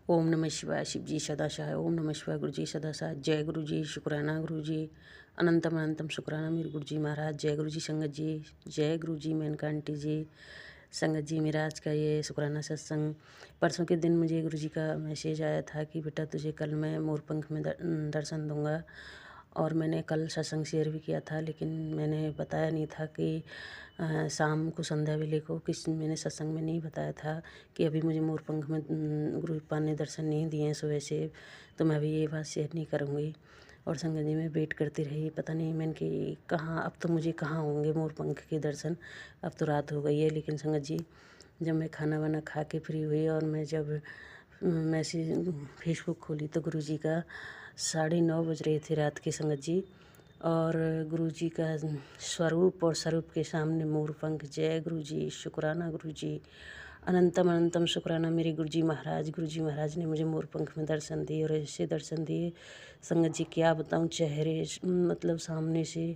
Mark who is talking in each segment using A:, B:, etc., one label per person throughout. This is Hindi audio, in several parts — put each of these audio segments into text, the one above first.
A: ओम नमः शिवाय। शिव जी सदा सहाय। ओम नमः शिवाय। गुरु जी सदा सहाय। जय गुरु जी। शुक्राना गुरु जी। अनंतम अनंतम शुक्राना मेरे गुरु जी महाराज। जय गुरु जी संगत जी। जय गुरु जी मेनका आंटी जी। संगत जी मेरा आज का ये शुक्राना सत्संग, परसों के दिन मुझे गुरु जी का मैसेज आया था कि बेटा तुझे कल मैं मोरपंख में दर्शन दूंगा। और मैंने कल सत्संग शेयर भी किया था, लेकिन मैंने बताया नहीं था कि शाम को संध्या वेले को मैंने सत्संग में नहीं बताया था कि अभी मुझे मोरपंख में गुरु पाद ने दर्शन नहीं दिए हैं सुबह से, तो मैं अभी ये बात शेयर नहीं करूँगी। और संगत जी मैं वेट करती रही, पता नहीं मैंने कि कहाँ अब तो मुझे कहाँ होंगे मोरपंख के दर्शन। अब तो रात हो गई है। लेकिन संगत जी जब मैं खाना वाना खा के फ्री हुई और मैं जब मैसेज फेसबुक खोली तो गुरु जी का 9:30 बज रहे थे रात के संगत जी। और गुरु जी का स्वरूप और स्वरूप के सामने मोरपंख। जय गुरु जी। शुक्राना गुरु जी। अनंतम अनंतम शुक्राना मेरे गुरु जी महाराज। गुरु जी महाराज ने मुझे मोरपंख में दर्शन दिए और ऐसे दर्शन दिए संगत जी क्या बताऊं। चेहरे मतलब सामने से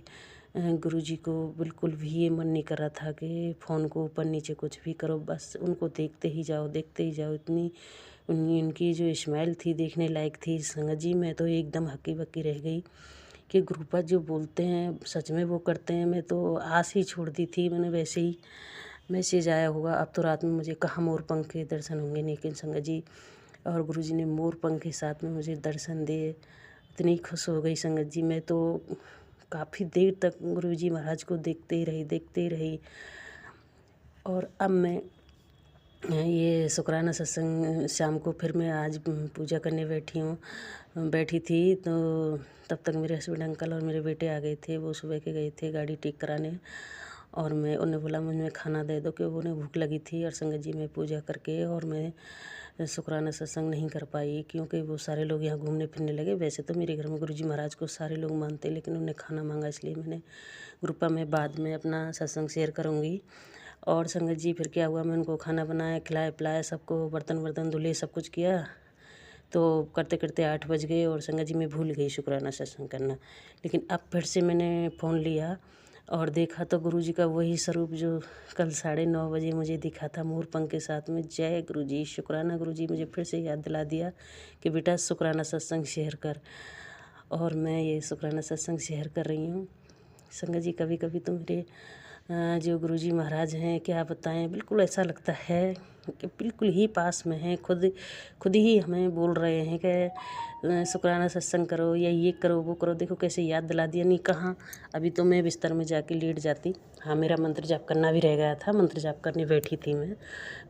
A: गुरु जी को बिल्कुल भी ये मन नहीं कर रहा था कि फ़ोन को ऊपर नीचे कुछ भी करो, बस उनको देखते ही जाओ देखते ही जाओ। इतनी उनकी जो स्माइल थी देखने लायक थी संगत जी। मैं तो एकदम हक्की बक्की रह गई कि गुरुपाद जो बोलते हैं सच में वो करते हैं। मैं तो आस ही छोड़ दी थी। मैंने वैसे ही मैसेज आया होगा अब तो रात में मुझे कहाँ मोरपंख के दर्शन होंगे। लेकिन संगत जी और गुरु जी ने मोरपंख के साथ में मुझे दर्शन दिए। इतनी खुश हो गई संगत जी। मैं तो काफ़ी देर तक गुरु जी महाराज को देखते ही रही। और अब मैं ये शुक्राना सत्संग शाम को फिर मैं आज पूजा करने बैठी थी तो तब तक मेरे हस्बैंड अंकल और मेरे बेटे आ गए थे। वो सुबह के गए थे गाड़ी ठीक कराने और उन्हें बोला मुझे खाना दे दो कि उन्हें भूख लगी थी। और संगत जी मैं पूजा करके और मैं शुक्राना सत्संग नहीं कर पाई क्योंकि वो सारे लोग यहाँ घूमने फिरने लगे। वैसे तो मेरे घर में गुरु जी महाराज को सारे लोग मानते, लेकिन उन्हें खाना मांगा इसलिए मैंने ग्रुपा में बाद में अपना सत्संग शेयर करूँगी। और संगत जी फिर क्या हुआ, मैं उनको खाना बनाया खिलाया पिलाया, सबको बर्तन वर्तन धुले, सब कुछ किया। तो करते करते 8 बज गए और संगत जी मैं भूल गई शुक्राना सत्संग करना। लेकिन अब फिर से मैंने फ़ोन लिया और देखा तो गुरु जी का वही स्वरूप जो कल 9:30 बजे मुझे दिखा था मोरपंख के साथ में। जय गुरु जी। शुक्राना गुरु जी मुझे फिर से याद दिला दिया कि बेटा शुक्राना सत्संग शेयर कर। और मैं ये शुक्राना सत्संग शेयर कर रही हूँ संगत जी। कभी कभी तो मेरे जो गुरु जी महाराज हैं क्या बताएं, बिल्कुल ऐसा लगता है कि बिल्कुल ही पास में हैं। खुद ही हमें बोल रहे हैं कि शुक्राना सत्संग करो या ये करो वो करो। देखो कैसे याद दिला दिया। नहीं कहाँ, अभी तो मैं बिस्तर में जाके लेट जाती। हाँ मेरा मंत्र जाप करना भी रह गया था, मंत्र जाप करने बैठी थी मैं,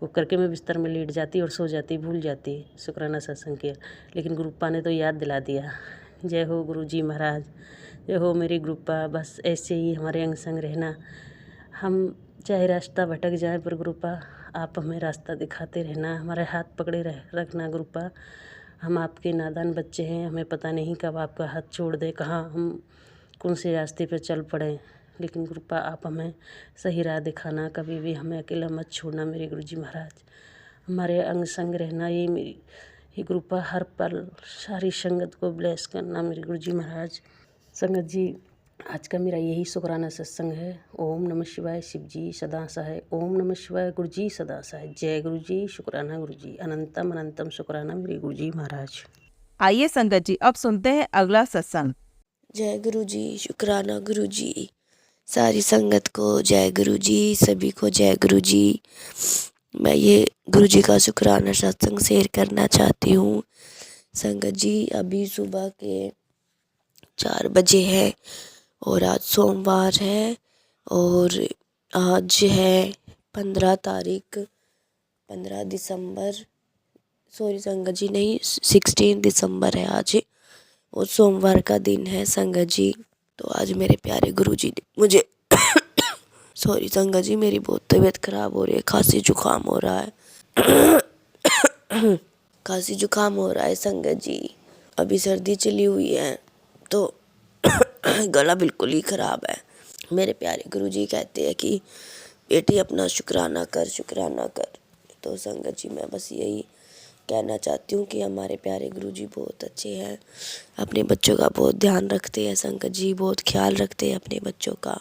A: वो करके मैं बिस्तर में लेट जाती और सो जाती, भूल जाती शुक्राना सत्संग किया। लेकिन गुरुपा ने तो याद दिला दिया। जय हो गुरु जी महाराज। जय हो मेरे गुरुपा। बस ऐसे ही हमारे अंग संग रहना। हम चाहे रास्ता भटक जाए पर गुरुपा आप हमें रास्ता दिखाते रहना। हमारे हाथ पकड़े रखना गुरुपा। हम आपके नादान बच्चे हैं, हमें पता नहीं कब आपका हाथ छोड़ दे, कहाँ हम कौन से रास्ते पर चल पड़े। लेकिन गुरुपा आप हमें सही राह दिखाना, कभी भी हमें अकेला मत छोड़ना मेरे गुरु जी महाराज। हमारे अंग संग रहना, ये गुरुपा हर पल सारी संगत को ब्लेस करना मेरे गुरु जी महाराज। संगत जी आज का मेरा यही शुक्राना सत्संग है। ओम नमः शिवाय। शिव जी सदा सहाय। ओम नमः शिवाय। गुरु जी सदा सहाय। जय गुरु जी। शुक्राना गुरु जी। अनंतम अनंतम शुक्राना मेरे गुरु जी महाराज।
B: आइए संगत जी अब सुनते हैं अगला सत्संग।
C: जय गुरु जी। शुक्राना गुरु जी। सारी संगत को जय गुरु जी। सभी को जय गुरु जी। मैं ये गुरु जी का शुक्राना सत्संग शेयर करना चाहती हूँ। संगत जी अभी सुबह के 4 बजे है और आज सोमवार है और आज है 15 तारीख 15 दिसंबर, सॉरी संगत जी नहीं 16 दिसंबर है आज और सोमवार का दिन है संगत जी। तो आज मेरे प्यारे गुरु जी ने मुझे सॉरी संगत जी मेरी बहुत तबीयत खराब हो रही है, खांसी जुकाम हो रहा है खांसी जुकाम हो रहा है संगत जी। अभी सर्दी चली हुई है तो गला बिल्कुल ही ख़राब है। मेरे प्यारे गुरु जी कहते हैं कि बेटी अपना शुक्राना कर शुक्राना कर। तो संगत जी मैं बस यही कहना चाहती हूँ कि हमारे प्यारे गुरु जी बहुत अच्छे हैं, अपने बच्चों का बहुत ध्यान रखते हैं संगत जी, बहुत ख्याल रखते हैं अपने बच्चों का।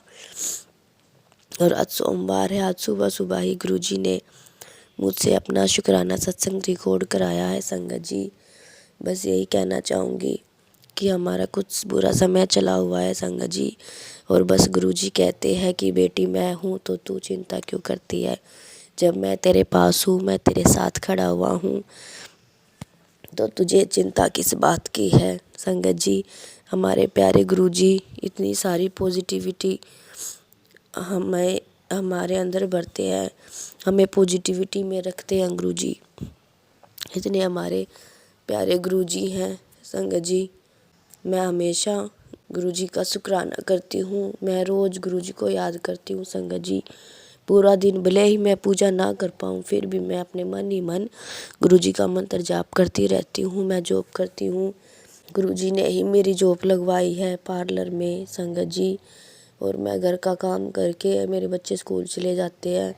C: और आज सोमवार है, आज सुबह सुबह ही गुरु जी ने मुझसे अपना शुक्राना सत्संग रिकॉर्ड कराया है संगत जी। बस यही कहना चाहूँगी कि हमारा कुछ बुरा समय चला हुआ है संगत जी, और बस गुरुजी कहते हैं कि बेटी मैं हूँ तो तू चिंता क्यों करती है। जब मैं तेरे पास हूँ, मैं तेरे साथ खड़ा हुआ हूँ, तो तुझे चिंता किस बात की है। संगत जी, हमारे प्यारे गुरुजी इतनी सारी पॉजिटिविटी हमें हमारे अंदर भरते हैं, हमें पॉजिटिविटी में रखते हैं गुरुजी। इतने हमारे प्यारे गुरुजी हैं संगत जी। मैं हमेशा गुरुजी का शुक्राना करती हूँ, मैं रोज़ गुरुजी को याद करती हूँ संगत जी। पूरा दिन भले ही मैं पूजा ना कर पाऊँ, फिर भी मैं अपने मन ही मन गुरुजी का मंत्र जाप करती रहती हूँ। मैं जॉब करती हूँ, गुरुजी ने ही मेरी जॉब लगवाई है पार्लर में संगत जी। और मैं घर का काम करके, मेरे बच्चे स्कूल चले जाते हैं,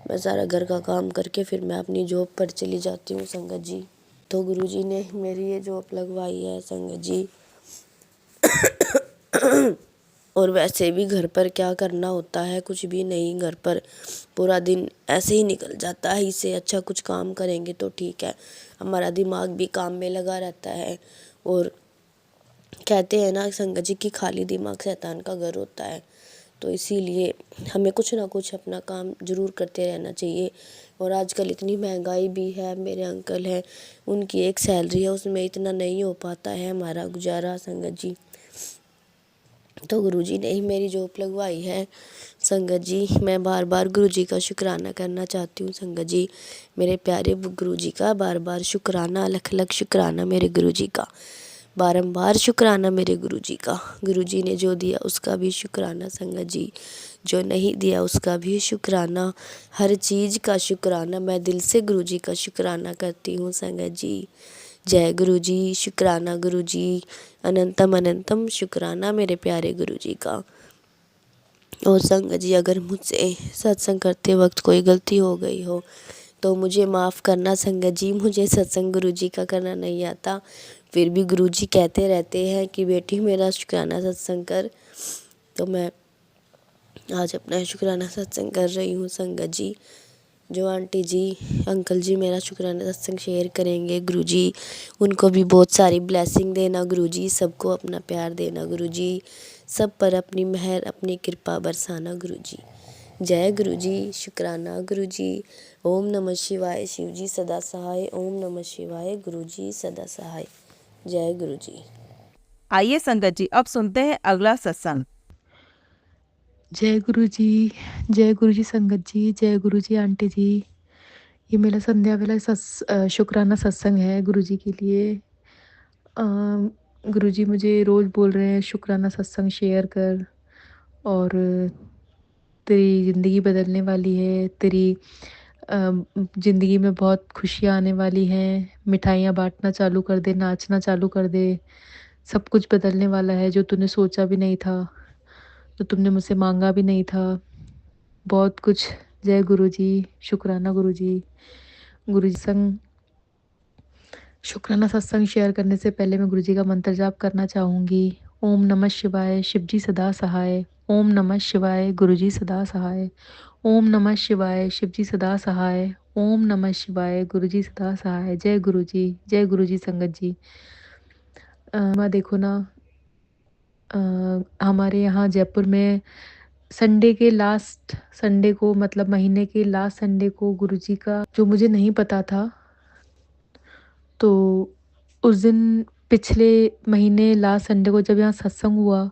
C: मैं सारा घर का काम करके फिर मैं अपनी जॉब पर चली जाती हूँ संगत जी। तो गुरुजी ने मेरी ये जॉब लगवाई है संगत जी। और वैसे भी घर पर क्या करना होता है, कुछ भी नहीं, घर पर पूरा दिन ऐसे ही निकल जाता है। इससे अच्छा कुछ काम करेंगे तो ठीक है, हमारा दिमाग भी काम में लगा रहता है। और कहते हैं ना संगत जी कि खाली दिमाग शैतान का घर होता है, तो इसीलिए हमें कुछ ना कुछ अपना काम ज़रूर करते रहना चाहिए। और आजकल इतनी महंगाई भी है, मेरे अंकल हैं, उनकी एक सैलरी है, उसमें इतना नहीं हो पाता है हमारा गुजारा संगत जी। तो गुरुजी ने ही मेरी जॉब लगवाई है संगत जी। मैं बार बार गुरुजी का शुक्राना करना चाहती हूँ संगत जी। मेरे प्यारे गुरुजी का बार बार शुक्राना, लख लख शुक्राना मेरे गुरुजी का, बारंबार शुक्राना मेरे गुरुजी का। गुरुजी ने जो दिया उसका भी शुक्राना संगत जी, जो नहीं दिया उसका भी शुक्राना, हर चीज़ का शुक्राना। मैं दिल से गुरुजी का शुक्राना करती हूँ संगत जी। जय गुरुजी, शुक्राना गुरुजी, अनंतम अनंतम शुक्राना मेरे प्यारे गुरुजी का। और संगत जी, अगर मुझसे सत्संग करते वक्त कोई गलती हो गई हो तो मुझे माफ़ करना संगत जी। मुझे सत्संग गुरुजी का करना नहीं आता, फिर भी गुरुजी कहते रहते हैं कि बेटी मेरा शुक्राना सत्संग कर, तो मैं आज अपना शुक्राना सत्संग कर रही हूँ संगत जी। जो आंटी जी अंकल जी मेरा शुक्राना सत्संग शेयर करेंगे, गुरुजी उनको भी बहुत सारी ब्लेसिंग देना गुरुजी, सबको अपना प्यार देना गुरुजी, सब पर अपनी मेहर अपनी कृपा बरसाना गुरुजी। जय गुरुजी, शुक्राना गुरुजी। ओम नमः शिवाय, शिवजी सदा सहाय। ओम नमः शिवाय, गुरुजी सदा सहाय। जय गुरुजी।
B: आइए संगत जी, अब सुनते हैं अगला सत्संग।
D: जय गुरु जी, जय गुरु जी संगत जी, जय गुरु जी आंटी जी। ये मेरा संध्या वेला शुक्राना सत्संग है गुरु जी के लिए। गुरु जी मुझे रोज़ बोल रहे हैं शुक्राना सत्संग शेयर कर, और तेरी ज़िंदगी बदलने वाली है, तेरी ज़िंदगी में बहुत खुशियाँ आने वाली हैं, मिठाइयाँ बाँटना चालू कर दे, नाचना चालू कर दे, सब कुछ बदलने वाला है। जो तूने सोचा भी नहीं था, जो तुमने मुझसे माँगा भी नहीं था, बहुत कुछ। जय गुरु जी, शुक्राना गुरु जी। गुरु जी संग शुक्राना सत्संग शेयर करने से पहले मैं गुरु जी का मंत्र जाप करना चाहूँगी। ओम नमः शिवाय, शिवजी सदा सहाय। ओम नमः शिवाय, गुरु जी सदा सहाय। ओम नमः शिवाय, शिवजी सदा सहाय। ओम नमः शिवाय, गुरु जी सदा सहाय। जय गुरु जी, जय गुरु जी संगत जी। देखो ना, हमारे यहाँ जयपुर में संडे के लास्ट संडे को, मतलब महीने के लास्ट संडे को गुरुजी का, जो मुझे नहीं पता था, तो उस दिन पिछले महीने लास्ट संडे को जब यहाँ सत्संग हुआ,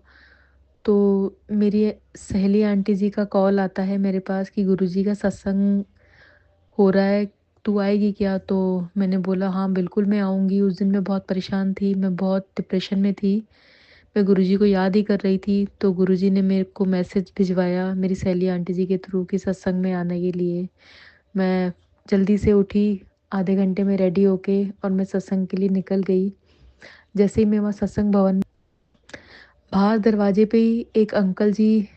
D: तो मेरी सहेली आंटी जी का कॉल आता है मेरे पास कि गुरुजी का सत्संग हो रहा है, तू आएगी क्या? तो मैंने बोला हाँ बिल्कुल मैं आऊँगी। उस दिन मैं बहुत परेशान थी, मैं बहुत डिप्रेशन में थी, मैं गुरुजी को याद ही कर रही थी। तो गुरुजी ने मेरे को मैसेज भिजवाया मेरी सहेली आंटी जी के थ्रू कि सत्संग में आने के लिए। मैं जल्दी से उठी, आधे घंटे में रेडी होके, और मैं सत्संग के लिए निकल गई। जैसे ही मैं वहाँ सत्संग भवन, बाहर दरवाजे पे ही एक अंकल जी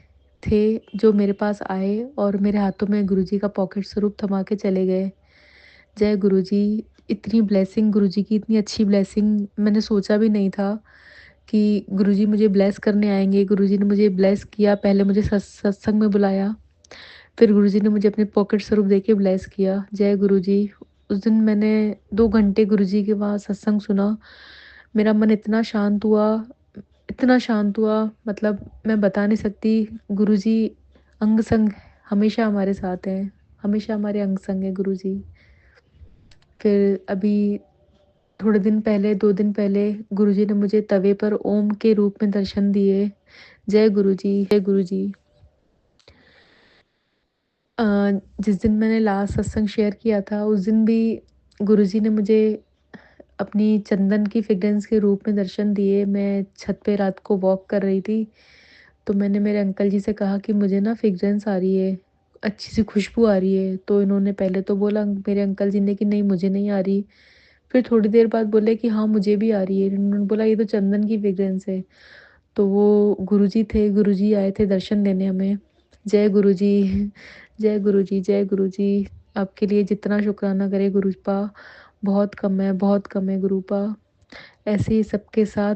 D: थे जो मेरे पास आए और मेरे हाथों में गुरुजी का पॉकेट स्वरूप थमा के चले गए। जय गुरुजी। इतनी ब्लेसिंग, गुरुजी की इतनी अच्छी ब्लेसिंग मैंने सोचा भी नहीं था कि गुरुजी मुझे ब्लेस करने आएँगे। गुरुजी ने मुझे ब्लेस किया, पहले मुझे सत्संग में बुलाया, फिर गुरुजी ने मुझे अपने पॉकेट स्वरूप दे के ब्लेस किया। जय गुरुजी। उस दिन मैंने 2 घंटे गुरुजी के वहाँ सत्संग सुना। मेरा मन इतना शांत हुआ, मतलब मैं बता नहीं सकती। गुरुजी अंग संग हमेशा हमारे साथ हैं, हमेशा हमारे अंग संग हैं गुरुजी। फिर अभी थोड़े दिन पहले, 2 दिन पहले गुरुजी ने मुझे तवे पर ओम के रूप में दर्शन दिए। जय गुरुजी, जय गुरुजी। अ, जिस दिन मैंने लास्ट सत्संग शेयर किया था, उस दिन भी गुरुजी ने मुझे अपनी चंदन की फ्रेग्रेंस के रूप में दर्शन दिए। मैं छत पे रात को वॉक कर रही थी, तो मैंने मेरे अंकल जी से कहा कि मुझे ना फ्रेग्रेंस आ रही है, अच्छी-सी खुशबू आ रही है। तो इन्होंने पहले तो बोला मेरे अंकल जी ने कि नहीं मुझे नहीं आ रही। फिर थोड़ी देर बाद बोले कि हाँ, मुझे भी आ रही है। इन्होंने बोला ये तो चंदन की फ्रेग्रेंस है। तो वो गुरुजी थे, गुरुजी आए थे दर्शन देने हमें। जय गुरुजी, जय गुरुजी, जय गुरुजी। आपके लिए जितना शुक्राना करें गुरुपा, बहुत कम है, बहुत कम है गुरुपा। ऐसे ही सबके साथ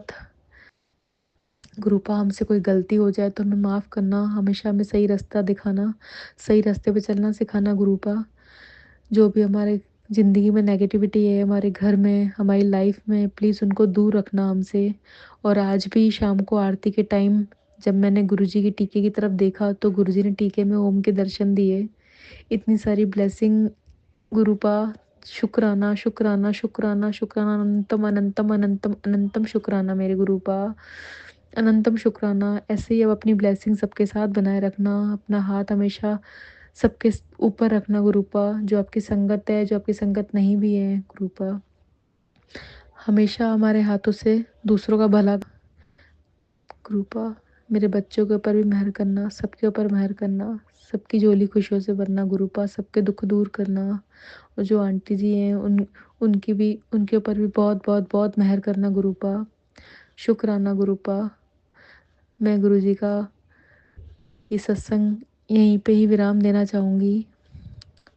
D: गुरुपा, हमसे कोई गलती हो जाए तो हमें माफ़ करना, हमेशा हमें सही रास्ता दिखाना, सही रास्ते पे चलना सिखाना गुरुपा। जो भी हमारे ज़िंदगी में नेगेटिविटी है, हमारे घर में, हमारी लाइफ में, प्लीज़ उनको दूर रखना हमसे। और आज भी शाम को आरती के टाइम जब मैंने गुरुजी की टीके की तरफ देखा, तो गुरुजी ने टीके में ओम के दर्शन दिए। इतनी सारी ब्लेसिंग गुरुपा, शुक्राना, शुक्राना, शुक्राना, शुक्राना, अनंतम, अनंतम, अनंतम, अनंतम शुक्राना मेरे गुरुपा, अनंतम शुक्राना। ऐसे ही अब अपनी ब्लेसिंग सबके साथ बनाए रखना, अपना हाथ हमेशा सबके ऊपर रखना गुरुपा। जो आपकी संगत है, जो आपकी संगत नहीं भी है गुरुपा, हमेशा हमारे हाथों से दूसरों का भला गुरुपा। मेरे बच्चों के ऊपर भी मेहर करना, सबके ऊपर मेहर करना, सबकी झोली खुशियों से भरना गुरुपा, सबके दुख दूर करना। और जो आंटी जी हैं उनके ऊपर भी बहुत बहुत बहुत मेहर करना गुरुपा। शुक्राना गुरुपा। मैं गुरुजी का ये सत्संग यहीं पे ही विराम देना चाहूँगी,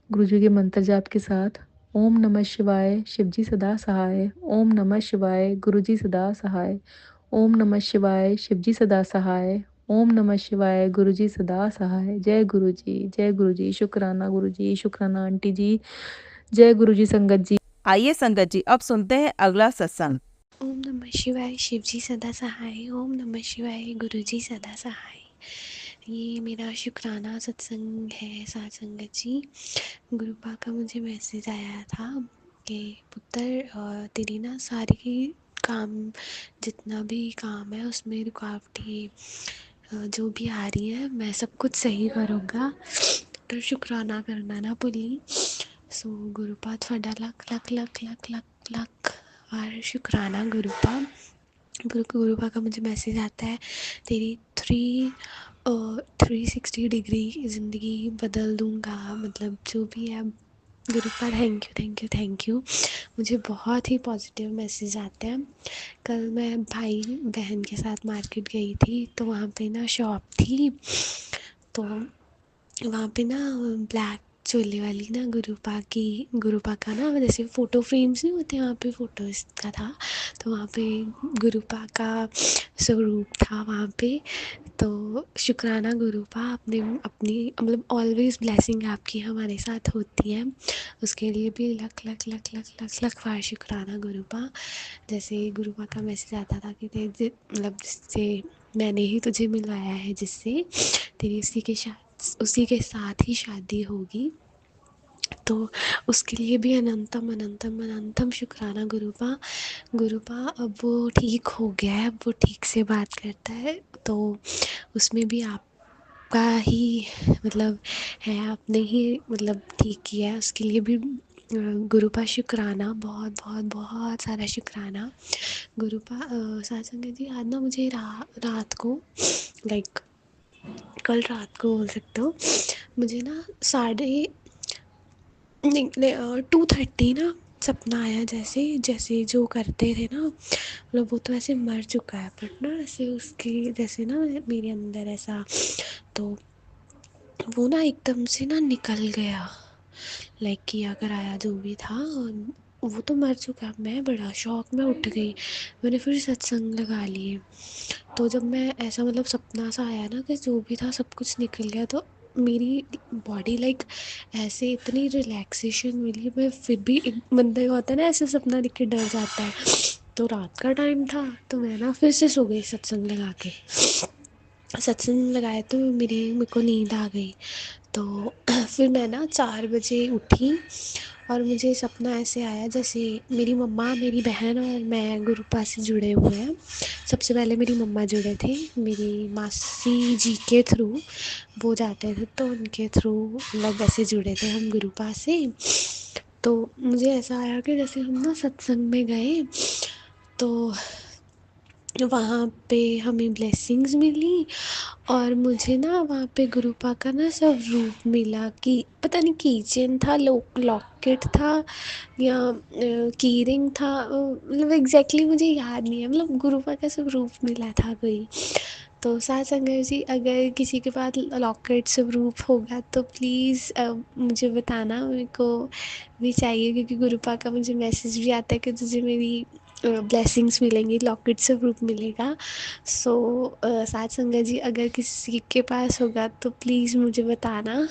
D: गुरुजी के मंत्र जाप के साथ। ओम नमः शिवाय, शिवजी सदा सहाय। ओम नमः शिवाय, गुरुजी सदा सहाय। ओम नमः शिवाय, शिवजी सदा सहाय। ओम नमः शिवाय, गुरुजी सदा सहाय। जय गुरुजी, जय गुरुजी। शुक्राना गुरुजी, शुक्राना आंटी जी। जय गुरुजी संगत जी।
B: आइए संगत जी, अब सुनते हैं अगला सत्संग।
E: ओम नमः शिवाय, शिवजी सदा सहाय। ओम नमः शिवाय, गुरुजी सदा सहाय। ये मेरा शुक्राना सत्संग है साथ संगत जी। गुरुपा का मुझे मैसेज आया था कि पुत्र तेरी ना सारी काम, जितना भी काम है उसमें रुकावटें जो भी आ रही है, मैं सब कुछ सही करूँगा, तो शुक्राना करना ना भुल्ली। सो गुरुपा थोड़ा लख लख लख लख लख लख और शुक्राना गुरुपा। गुरुपा का मुझे मैसेज आता है, तेरी 360 डिग्री ज़िंदगी बदल दूँगा, मतलब जो भी है। गुरुपा thank you, thank you, thank you. मुझे बहुत ही पॉजिटिव मैसेज आते हैं। कल मैं भाई बहन के साथ मार्केट गई थी, तो वहाँ पे ना शॉप थी, तो वहाँ पे ना ब्लैक चोले वाली ना गुरुपा का ना जैसे फ़ोटो फ्रेम्स नहीं होते, वहाँ पे फ़ोटोज़ का था, तो वहाँ पे गुरुपा का स्वरूप था वहाँ पे। तो शुक्राना गुरुपा, आपने अपनी मतलब ऑलवेज़ ब्लेसिंग आपकी हमारे साथ होती है, उसके लिए भी लख लख लख लख लख लख बार शुक्राना गुरुपा। जैसे गुरुपा का मैसेज आता था कि मतलब जिससे मैंने ही तुझे मिलवाया है, जिससे तेरी उसी के साथ ही शादी होगी, तो उसके लिए भी अनंतम अनंतम अनंतम शुक्राना गुरुपा। गुरुपा अब वो ठीक हो गया है, अब वो ठीक से बात करता है, तो उसमें भी आपका ही मतलब है, आपने ही मतलब ठीक किया है, उसके लिए भी गुरुपा शुक्राना, बहुत बहुत बहुत सारा शुक्राना गुरुपा। साथ संगत जी, आज ना मुझे रात को लाइक कल रात को बोल सकते हो, मुझे ना 2:30 ना सपना आया, जैसे जैसे जो करते थे ना, मतलब वो तो ऐसे मर चुका है, बट ना ऐसे उसके जैसे ना मेरे अंदर ऐसा, तो वो ना एकदम से ना निकल गया, लाइक किया कराया जो भी था, वो तो मर चुका। मैं बड़ा शौक में उठ गई, मैंने फिर सत्संग लगा लिए। तो जब मैं ऐसा मतलब सपना सा आया ना कि जो भी था सब कुछ निकल गया, तो मेरी बॉडी लाइक ऐसे इतनी रिलैक्सेशन मिली, मैं फिर भी एक बंदे का होता है ना ऐसे सपना देख के डर जाता है, तो रात का टाइम था तो मैं ना फिर से सो गई सत्संग लगा के। सत्संग लगाया तो मेरे को नींद आ गई। तो फिर मैं ना 4 बजे उठी और मुझे सपना ऐसे आया जैसे मेरी मम्मा, मेरी बहन और मैं गुरुपा से जुड़े हुए हैं। सबसे पहले मेरी मम्मा जुड़े थे, मेरी मासी जी के थ्रू वो जाते थे, तो उनके थ्रू मतलब वैसे जुड़े थे हम गुरुपा से। तो मुझे ऐसा आया कि जैसे हम ना सत्संग में गए, तो वहाँ पे हमें ब्लेसिंग्स मिली और मुझे ना वहाँ पे गुरुपा का ना सब रूप मिला कि पता नहीं कीचेन था, लॉकेट था या की रिंग था, मतलब एग्जैक्टली मुझे याद नहीं है, मतलब गुरुपा का सब रूप मिला था कोई। तो साथ संगत जी, अगर किसी के पास लॉकेट सब रूप होगा तो प्लीज़ मुझे बताना, मेरे को भी चाहिए, क्योंकि गुरुपा का मुझे मैसेज भी आता है कि तुझे मेरी ब्लेसिंग्स मिलेंगी, लॉकेट से रूप मिलेगा। सो साथ संगत जी, अगर किसी के पास होगा तो प्लीज़ मुझे बताना।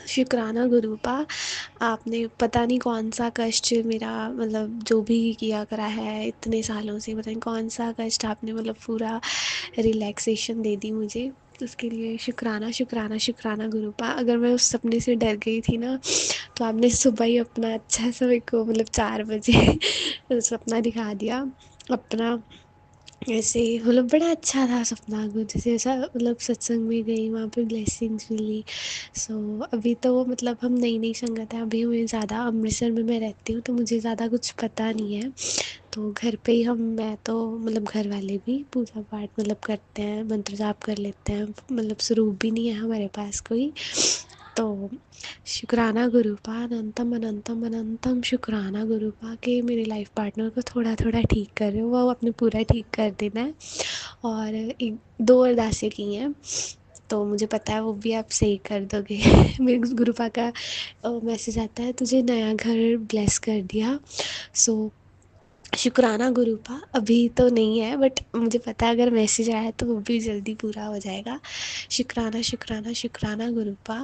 E: शुक्राना गुरुपा, आपने पता नहीं कौन सा कष्ट मेरा मतलब जो भी किया करा है इतने सालों से, पता नहीं कौन सा कष्ट आपने मतलब पूरा रिलैक्सेशन दे दी मुझे, उसके लिए शुक्राना शुक्राना शुक्राना गुरुपा। अगर मैं उस सपने से डर गई थी ना, तो आपने सुबह ही अपना अच्छा सा मेरे को मतलब 4 बजे सपना दिखा दिया अपना। ऐसे मतलब बड़ा अच्छा था सपना, कुछ जैसे ऐसा मतलब सत्संग में गई, वहाँ पे ब्लेसिंग्स मिली। सो अभी तो मतलब हम नई नई संगत है, अभी हमें ज़्यादा अमृतसर में मैं रहती हूँ तो मुझे ज़्यादा कुछ पता नहीं है। तो घर पे ही मैं तो मतलब घर वाले भी पूजा पाठ मतलब करते हैं, मंत्र जाप कर लेते हैं, मतलब स्वरूप भी नहीं है हमारे पास कोई। तो शुक्राना गुरुपा, अनंतम अनंतम अनंतम शुक्राना गुरुपा के मेरे लाइफ पार्टनर को थोड़ा थोड़ा ठीक कर रहे हो, वो अपने पूरा ठीक कर देना है। और एक 2 अरदासें की हैं तो मुझे पता है वो भी आप सही कर दोगे। मेरे गुरुपा का मैसेज आता है, तुझे नया घर ब्लेस कर दिया। सो शुक्राना गुरुपा, अभी तो नहीं है बट मुझे पता है अगर मैसेज आया तो वो भी जल्दी पूरा हो जाएगा। शुक्राना शुक्राना शुक्राना गुरुपा।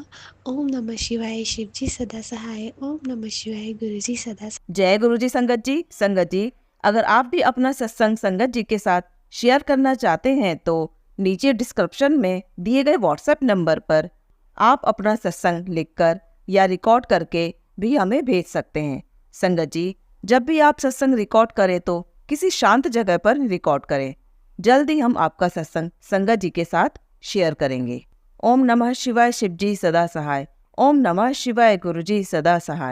E: ओम नमः शिवाय, शिव जी सदा सहाय। ओम नमः शिवाय, गुरु जी सदा
B: जय गुरु जी संगत जी। संगत जी, अगर आप भी अपना सत्संग संगत जी के साथ शेयर करना चाहते हैं तो नीचे डिस्क्रिप्शन में दिए गए व्हाट्सएप नंबर पर आप अपना सत्संग लिखकर या रिकॉर्ड करके भी हमें भेज सकते हैं। संगत जी, जब भी आप सत्संग रिकॉर्ड करें तो किसी शांत जगह पर रिकॉर्ड करें। जल्दी हम आपका सत्संग संगत जी के साथ शेयर करेंगे। ओम नमः शिवाय, शिव जी सदा सहाय। ओम नमः शिवाय, गुरु जी सदा सहाय।